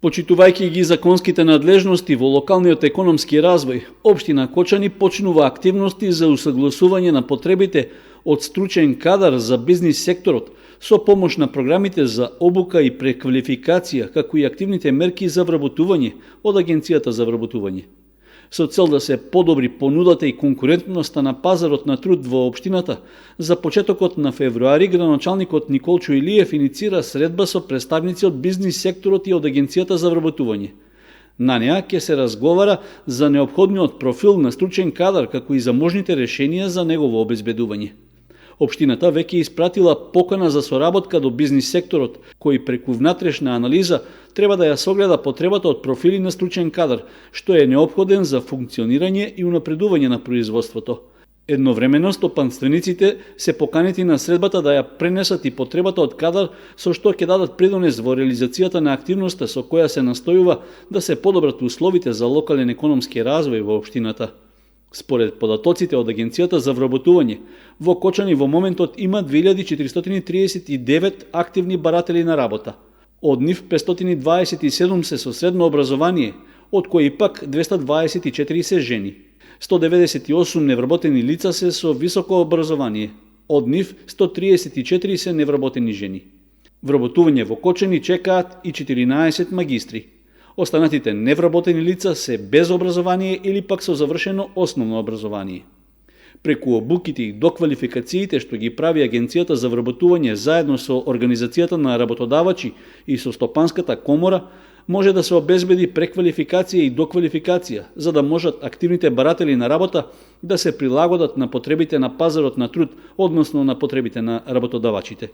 Почитувајќи ги законските надлежности во локалниот економски развој, општина Кочани почнува активности за усагласување на потребите од стручен кадар за бизнис секторот со помош на програмите за обука и преквалификација, како и активните мерки за вработување од Агенцијата за вработување. Со цел да се подобри понудата и конкурентноста на пазарот на труд во општината, за почетокот на февруари градоначалникот Николчо Илиев иницира средба со представници од бизнис секторот и од Агенцијата за вработување. На неа ќе се разговара за неопходниот профил на стручен кадар, како и за можните решенија за негово обезбедување. Општината веќе испратила покана за соработка до бизнис секторот, кој преку внатрешна анализа треба да ја согледа потребата од профили на стручен кадар, што е неопходен за функционирање и унапредување на производството. Едновремено стопанствениците се поканети на средбата да ја пренесат и потребата од кадар, со што ќе дадат придонес во реализацијата на активноста со која се настојува да се подобрат условите за локален економски развој во општината. Според податоците од Агенцијата за вработување, во Кочани во моментот има 2439 активни баратели на работа. Од нив 527 се со средно образование, од кои пак 224 се жени. 198 невработени лица се со високо образование, од нив 134 се невработени жени. Вработување во Кочани чекаат и 14 магистри. Останатите невработени лица се без образование или пак со завршено основно образование. Преку обуките и доквалификациите што ги прави Агенцијата за вработување заедно со Организацијата на работодавачи и со Стопанската комора, може да се обезбеди преквалификација и доквалификација, за да можат активните баратели на работа да се прилагодат на потребите на пазарот на труд, односно на потребите на работодавачите.